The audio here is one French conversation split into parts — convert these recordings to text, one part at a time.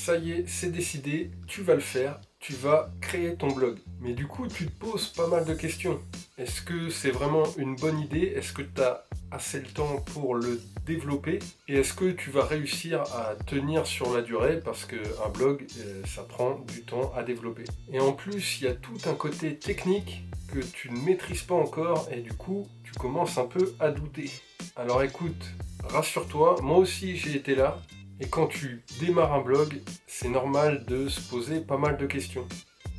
Ça y est, c'est décidé, tu vas le faire, tu vas créer ton blog. Mais du coup, tu te poses pas mal de questions. Est-ce que c'est vraiment une bonne idée? Est-ce que tu as assez le temps pour le développer? Et est-ce que tu vas réussir à tenir sur la durée? Parce qu'un blog, ça prend du temps à développer. Et en plus, il y a tout un côté technique que tu ne maîtrises pas encore et du coup, tu commences un peu à douter. Alors écoute, rassure-toi, moi aussi j'ai été là. Et quand tu démarres un blog, c'est normal de se poser pas mal de questions.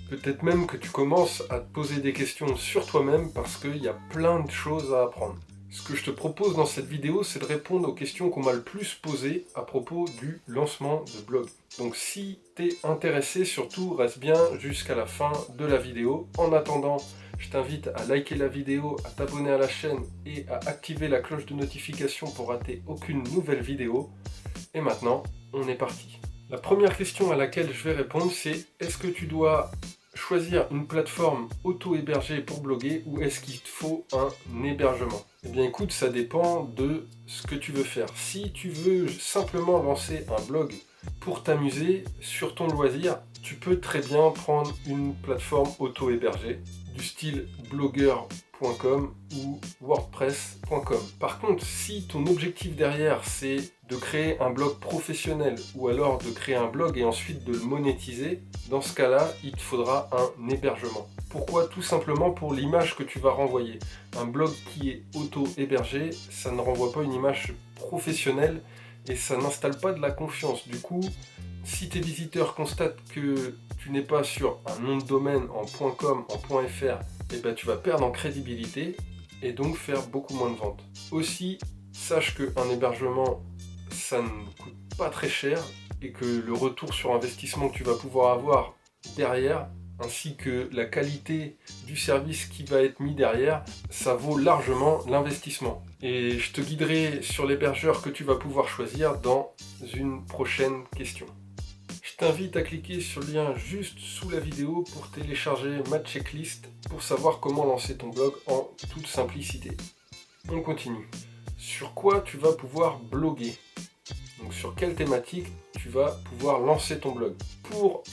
Peut-être même que tu commences à te poser des questions sur toi-même parce qu'il y a plein de choses à apprendre. Ce que je te propose dans cette vidéo, c'est de répondre aux questions qu'on m'a le plus posées à propos du lancement de blog. Donc si tu es intéressé, surtout reste bien jusqu'à la fin de la vidéo. En attendant, je t'invite à liker la vidéo, à t'abonner à la chaîne et à activer la cloche de notification pour rater aucune nouvelle vidéo. Et maintenant, on est parti. La première question à laquelle je vais répondre, c'est est-ce que tu dois choisir une plateforme auto-hébergée pour bloguer ou est-ce qu'il te faut un hébergement? Eh bien écoute, ça dépend de ce que tu veux faire. Si tu veux simplement lancer un blog pour t'amuser sur ton loisir, tu peux très bien prendre une plateforme auto-hébergée du style blogueur.com ou wordpress.com. Par contre, si ton objectif derrière c'est de créer un blog professionnel ou alors de créer un blog et ensuite de le monétiser, dans ce cas-là, il te faudra un hébergement. Pourquoi? Tout simplement pour l'image que tu vas renvoyer. Un blog qui est auto-hébergé, ça ne renvoie pas une image professionnelle et ça n'installe pas de la confiance. Du coup, si tes visiteurs constatent que tu n'es pas sur un nom de domaine en .com, en .fr, eh ben, tu vas perdre en crédibilité et donc faire beaucoup moins de ventes. Aussi, sache qu'un hébergement, ça ne coûte pas très cher et que le retour sur investissement que tu vas pouvoir avoir derrière, ainsi que la qualité du service qui va être mis derrière, ça vaut largement l'investissement. Et je te guiderai sur l'hébergeur que tu vas pouvoir choisir dans une prochaine question. Je t'invite à cliquer sur le lien juste sous la vidéo pour télécharger ma checklist pour savoir comment lancer ton blog en toute simplicité. On continue. Sur quoi tu vas pouvoir bloguer? Donc sur quelle thématique tu vas pouvoir lancer ton blog? Pour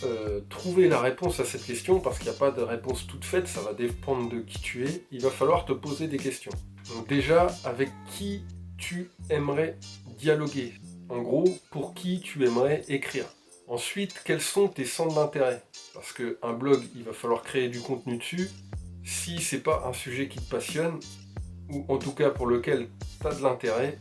trouver la réponse à cette question, parce qu'il n'y a pas de réponse toute faite, ça va dépendre de qui tu es, il va falloir te poser des questions. Donc déjà, avec qui tu aimerais dialoguer? En gros, pour qui tu aimerais écrire? Ensuite, quels sont tes centres d'intérêt? Parce qu'un blog, il va falloir créer du contenu dessus. Si c'est pas un sujet qui te passionne, ou en tout cas pour lequel tu as de l'intérêt,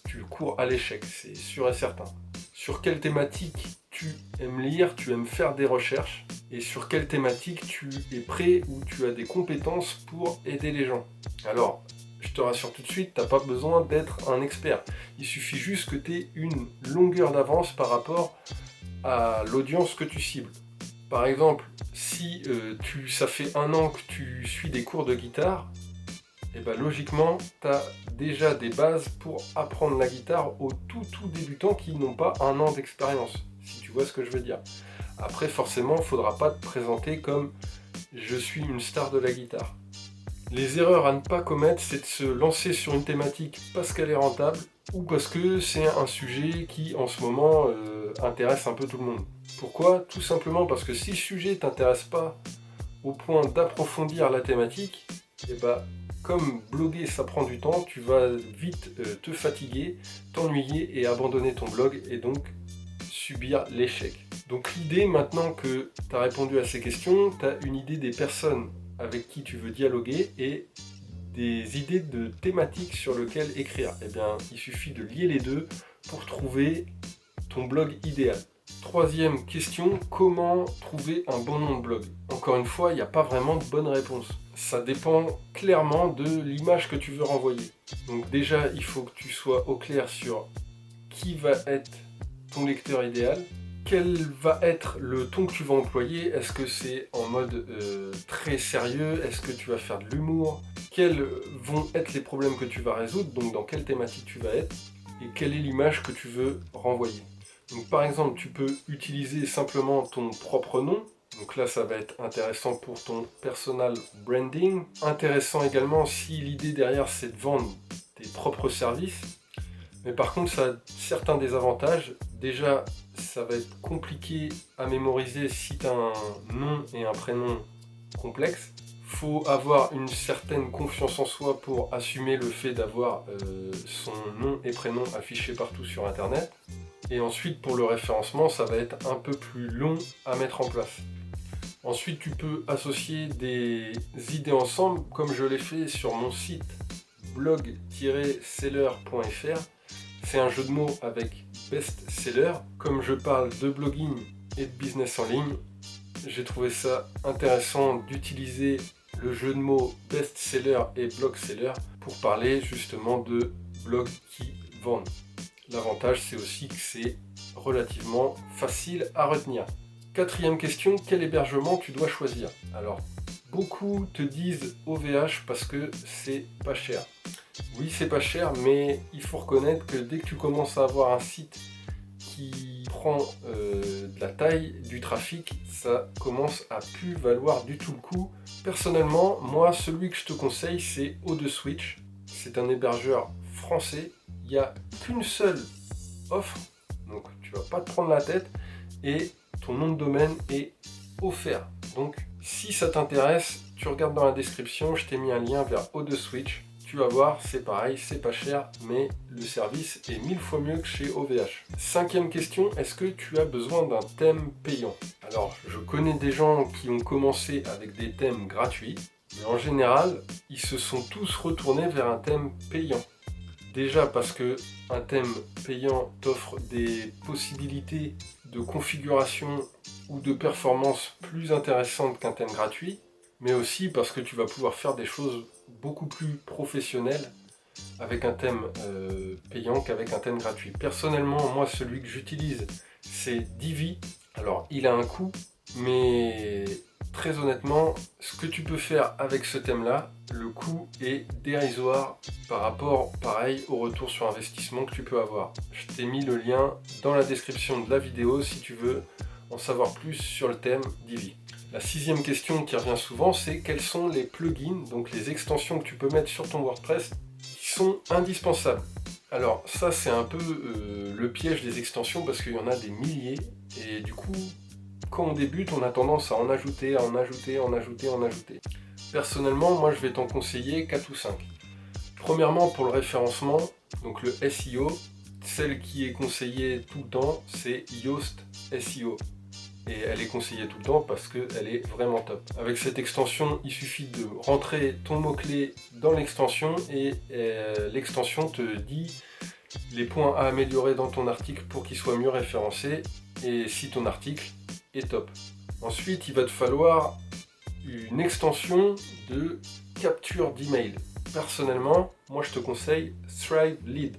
tu cours à l'échec, c'est sûr et certain. Sur quelle thématique tu aimes lire, tu aimes faire des recherches, et sur quelle thématique tu es prêt ou tu as des compétences pour aider les gens. Alors, je te rassure tout de suite, tu n'as pas besoin d'être un expert. Il suffit juste que tu aies une longueur d'avance par rapport à l'audience que tu cibles. Par exemple, si ça fait 1 an que tu suis des cours de guitare, et ben logiquement, tu as déjà des bases pour apprendre la guitare aux tout débutants qui n'ont pas 1 an d'expérience, si tu vois ce que je veux dire. Après, forcément, il ne faudra pas te présenter comme « je suis une star de la guitare ». Les erreurs à ne pas commettre, c'est de se lancer sur une thématique parce qu'elle est rentable ou parce que c'est un sujet qui, en ce moment, intéresse un peu tout le monde. Pourquoi? Tout simplement parce que si le sujet ne t'intéresse pas au point d'approfondir la thématique, et bah, comme bloguer ça prend du temps, tu vas vite te fatiguer, t'ennuyer et abandonner ton blog et donc subir l'échec. Donc l'idée, maintenant que tu as répondu à ces questions, tu as une idée des personnes avec qui tu veux dialoguer et des idées de thématiques sur lesquelles écrire. Eh bien, il suffit de lier les deux pour trouver ton blog idéal. Troisième question, comment trouver un bon nom de blog? Encore une fois, il n'y a pas vraiment de bonne réponse. Ça dépend clairement de l'image que tu veux renvoyer. Donc déjà, il faut que tu sois au clair sur qui va être ton lecteur idéal, quel va être le ton que tu vas employer. Est-ce que c'est en mode très sérieux? Est-ce que tu vas faire de l'humour? Quels vont être les problèmes que tu vas résoudre? Donc dans quelle thématique tu vas être? Et quelle est l'image que tu veux renvoyer? Donc par exemple, tu peux utiliser simplement ton propre nom. Donc là, ça va être intéressant pour ton personal branding. Intéressant également si l'idée derrière, c'est de vendre tes propres services. Mais par contre, ça a certains désavantages. Déjà, ça va être compliqué à mémoriser si tu as un nom et un prénom complexe. Faut avoir une certaine confiance en soi pour assumer le fait d'avoir son nom et prénom affichés partout sur internet. Et ensuite pour le référencement, ça va être un peu plus long à mettre en place. Ensuite tu peux associer des idées ensemble comme je l'ai fait sur mon site blog-seller.fr. C'est un jeu de mots avec best-seller. Comme je parle de blogging et de business en ligne, j'ai trouvé ça intéressant d'utiliser le jeu de mots best-seller et blog-seller pour parler justement de blogs qui vendent. L'avantage, c'est aussi que c'est relativement facile à retenir. Quatrième question, quel hébergement tu dois choisir? Alors, beaucoup te disent OVH parce que c'est pas cher. Oui, c'est pas cher, mais il faut reconnaître que dès que tu commences à avoir un site qui prend de la taille, du trafic, ça commence à plus valoir du tout le coup. Personnellement, moi, celui que je te conseille, c'est O2Switch. C'est un hébergeur français. Il n'y a qu'une seule offre, donc tu vas pas te prendre la tête et ton nom de domaine est offert. Donc, si ça t'intéresse, tu regardes dans la description, je t'ai mis un lien vers O2Switch. Tu vas voir, c'est pareil, c'est pas cher, mais le service est 1000 fois mieux que chez OVH. Cinquième question, est-ce que tu as besoin d'un thème payant? Alors, je connais des gens qui ont commencé avec des thèmes gratuits, mais en général, ils se sont tous retournés vers un thème payant. Déjà parce que un thème payant t'offre des possibilités de configuration ou de performance plus intéressantes qu'un thème gratuit, mais aussi parce que tu vas pouvoir faire des choses beaucoup plus professionnelles avec un thème payant qu'avec un thème gratuit. Personnellement, moi, celui que j'utilise, c'est Divi. Alors, il a un coût, mais très honnêtement, ce que tu peux faire avec ce thème-là, le coût est dérisoire par rapport, pareil, au retour sur investissement que tu peux avoir. Je t'ai mis le lien dans la description de la vidéo si tu veux en savoir plus sur le thème Divi. La sixième question qui revient souvent, c'est quels sont les plugins, donc les extensions que tu peux mettre sur ton WordPress qui sont indispensables. Alors ça c'est un peu le piège des extensions parce qu'il y en a des milliers et du coup quand on débute on a tendance à en ajouter, en ajouter. Personnellement moi je vais t'en conseiller 4 ou 5. Premièrement pour le référencement, donc le SEO, celle qui est conseillée tout le temps c'est Yoast SEO. Et elle est conseillée tout le temps parce qu'elle est vraiment top. Avec cette extension, il suffit de rentrer ton mot-clé dans l'extension et l'extension te dit les points à améliorer dans ton article pour qu'il soit mieux référencé et si ton article est top. Ensuite, il va te falloir une extension de capture d'email. Personnellement, moi je te conseille Thrive Lead.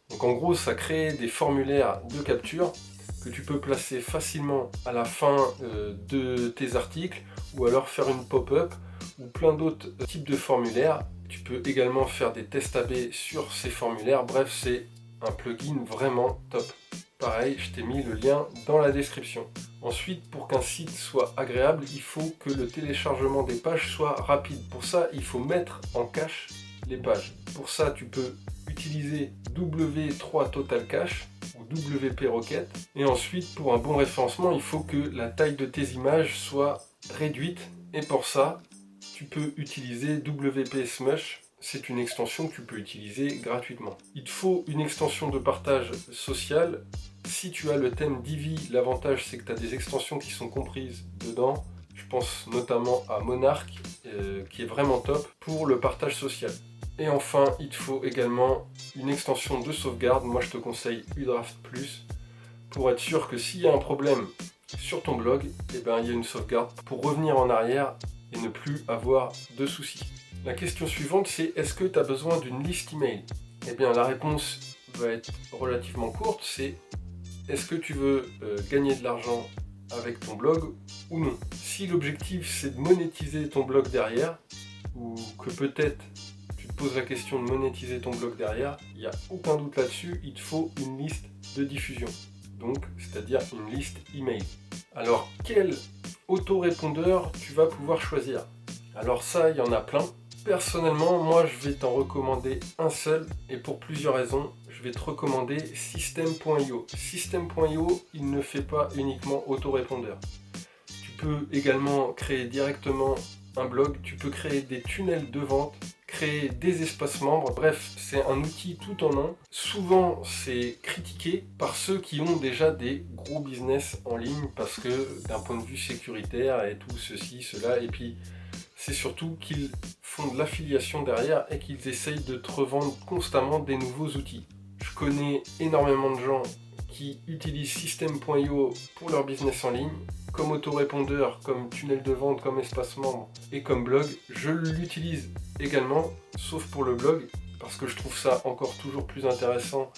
Donc en gros, ça crée des formulaires de capture que tu peux placer facilement à la fin de tes articles ou alors faire une pop-up ou plein d'autres types de formulaires. Tu peux également faire des tests AB sur ces formulaires. Bref, c'est un plugin vraiment top. Pareil, je t'ai mis le lien dans la description. Ensuite, pour qu'un site soit agréable, il faut que le téléchargement des pages soit rapide. Pour ça, il faut mettre en cache les pages. Pour ça, tu peux utiliser W3 Total Cache ou WP Rocket. Et ensuite, pour un bon référencement, il faut que la taille de tes images soit réduite. Et pour ça, tu peux utiliser WP Smush. C'est une extension que tu peux utiliser gratuitement. Il te faut une extension de partage social. Si tu as le thème Divi, l'avantage c'est que tu as des extensions qui sont comprises dedans. Je pense notamment à Monarch, qui est vraiment top pour le partage social. Et enfin, il te faut également une extension de sauvegarde. Moi, je te conseille Udraft Plus pour être sûr que s'il y a un problème sur ton blog, il y a une sauvegarde pour revenir en arrière et ne plus avoir de soucis. La question suivante, c'est est-ce que tu as besoin d'une liste email? La réponse va être relativement courte, c'est est-ce que tu veux gagner de l'argent avec ton blog ou non? Si l'objectif c'est de monétiser ton blog derrière, ou que peut-être pose la question de monétiser ton blog derrière, il n'y a aucun doute là-dessus, il te faut une liste de diffusion. Donc, c'est-à-dire une liste email. Alors, quel autorépondeur tu vas pouvoir choisir? Alors ça, il y en a plein. Personnellement, moi, je vais t'en recommander un seul, et pour plusieurs raisons. je vais te recommander System.io. System.io, il ne fait pas uniquement autorépondeur. Tu peux également créer directement un blog, tu peux créer des tunnels de vente, créer des espaces membres, bref, c'est un outil tout en un. Souvent, c'est critiqué par ceux qui ont déjà des gros business en ligne parce que d'un point de vue sécuritaire et tout ceci, cela, et puis c'est surtout qu'ils font de l'affiliation derrière et qu'ils essayent de te revendre constamment des nouveaux outils. Je connais énormément de gens qui utilisent System.io pour leur business en ligne, comme autorépondeur, comme tunnel de vente, comme espace membre et comme blog. Je l'utilise également, sauf pour le blog, parce que je trouve ça encore toujours plus intéressant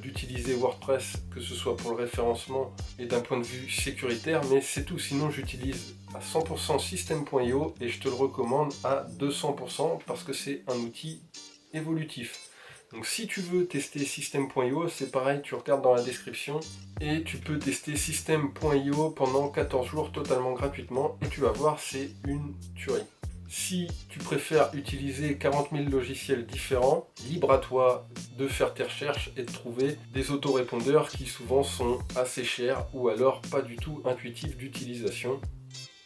d'utiliser WordPress, que ce soit pour le référencement et d'un point de vue sécuritaire, mais c'est tout. Sinon, j'utilise à 100% System.io et je te le recommande à 200% parce que c'est un outil évolutif. Donc si tu veux tester System.io, c'est pareil, tu regardes dans la description et tu peux tester System.io pendant 14 jours totalement gratuitement et tu vas voir, c'est une tuerie. Si tu préfères utiliser 40 000 logiciels différents, libre à toi de faire tes recherches et de trouver des autorépondeurs qui souvent sont assez chers ou alors pas du tout intuitifs d'utilisation.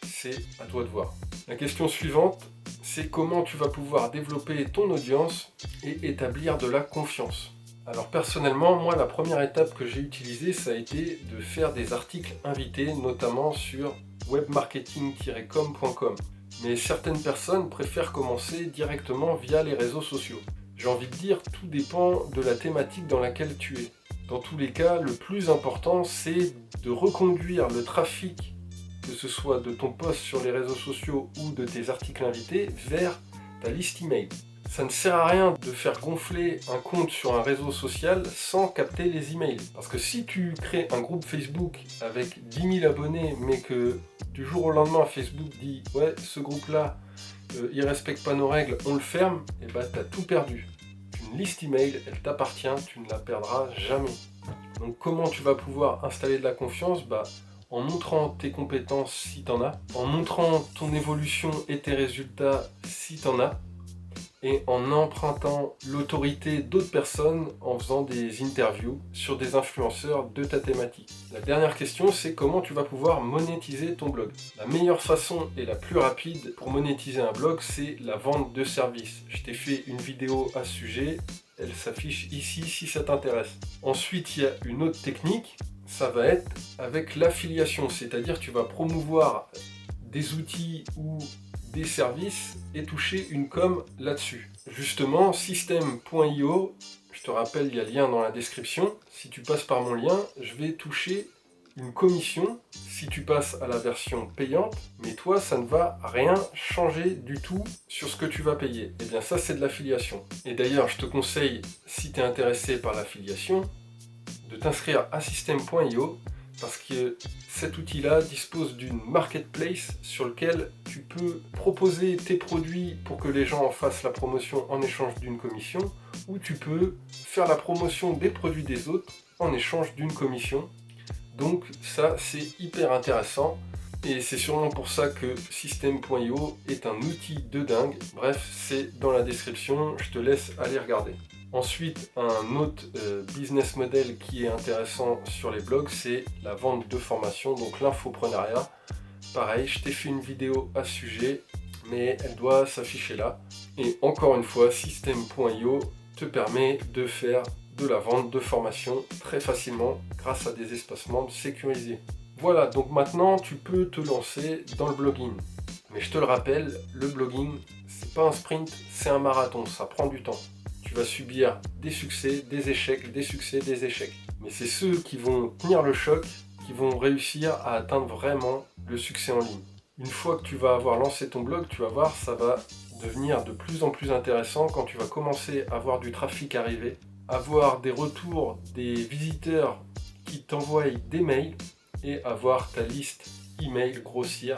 C'est à toi de voir. La question suivante, c'est comment tu vas pouvoir développer ton audience et établir de la confiance. Alors personnellement, moi la première étape que j'ai utilisée, ça a été de faire des articles invités, notamment sur webmarketing-com.com. Mais certaines personnes préfèrent commencer directement via les réseaux sociaux. J'ai envie de dire, tout dépend de la thématique dans laquelle tu es. Dans tous les cas, le plus important, c'est de reconduire le trafic, que ce soit de ton post sur les réseaux sociaux ou de tes articles invités, vers ta liste email. Ça ne sert à rien de faire gonfler un compte sur un réseau social sans capter les emails. Parce que si tu crées un groupe Facebook avec 10 000 abonnés, mais que du jour au lendemain Facebook dit « Ouais, ce groupe-là, il respecte pas nos règles, on le ferme », et bah t'as tout perdu. Une liste email, elle t'appartient, tu ne la perdras jamais. Donc comment tu vas pouvoir installer de la confiance ? En montrant tes compétences si tu en as, en montrant ton évolution et tes résultats si tu en as, et en empruntant l'autorité d'autres personnes en faisant des interviews sur des influenceurs de ta thématique. La dernière question, c'est comment tu vas pouvoir monétiser ton blog. La meilleure façon et la plus rapide pour monétiser un blog, c'est la vente de services. Je t'ai fait une vidéo à ce sujet, elle s'affiche ici si ça t'intéresse. Ensuite, il y a une autre technique, ça va être avec l'affiliation, c'est-à-dire tu vas promouvoir des outils ou des services et toucher une com là-dessus. Justement, System.io, je te rappelle, il y a le lien dans la description. Si tu passes par mon lien, je vais toucher une commission si tu passes à la version payante, mais toi, ça ne va rien changer du tout sur ce que tu vas payer. Et bien ça, c'est de l'affiliation. Et d'ailleurs, je te conseille, si tu es intéressé par l'affiliation, de t'inscrire à System.io parce que cet outil-là dispose d'une marketplace sur lequel tu peux proposer tes produits pour que les gens en fassent la promotion en échange d'une commission, ou tu peux faire la promotion des produits des autres en échange d'une commission. Donc ça, c'est hyper intéressant et c'est sûrement pour ça que System.io est un outil de dingue. Bref, c'est dans la description, je te laisse aller regarder. Ensuite, un autre business model qui est intéressant sur les blogs, c'est la vente de formation, donc l'infoprenariat. Pareil, je t'ai fait une vidéo à ce sujet, mais elle doit s'afficher là. Et encore une fois, System.io te permet de faire de la vente de formation très facilement grâce à des espaces membres sécurisés. Voilà, donc maintenant tu peux te lancer dans le blogging. Mais je te le rappelle, le blogging, c'est pas un sprint, c'est un marathon, ça prend du temps. Tu vas subir des succès, des échecs, des succès, des échecs. Mais c'est ceux qui vont tenir le choc, qui vont réussir à atteindre vraiment le succès en ligne. Une fois que tu vas avoir lancé ton blog, tu vas voir, ça va devenir de plus en plus intéressant quand tu vas commencer à avoir du trafic arriver, avoir des retours des visiteurs qui t'envoient des mails et avoir ta liste email grossir,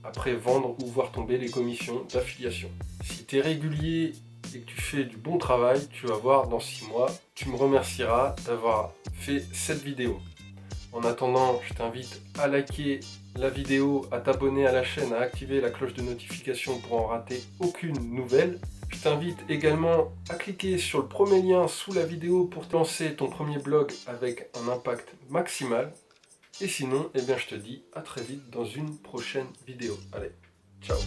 après vendre ou voir tomber les commissions d'affiliation. Si tu es régulier et que tu fais du bon travail, tu vas voir dans 6 mois, tu me remercieras d'avoir fait cette vidéo. En attendant, je t'invite à liker la vidéo, à t'abonner à la chaîne, à activer la cloche de notification pour en rater aucune nouvelle. Je t'invite également à cliquer sur le premier lien sous la vidéo pour te lancer ton premier blog avec un impact maximal. Et sinon, eh bien, je te dis à très vite dans une prochaine vidéo. Allez, ciao!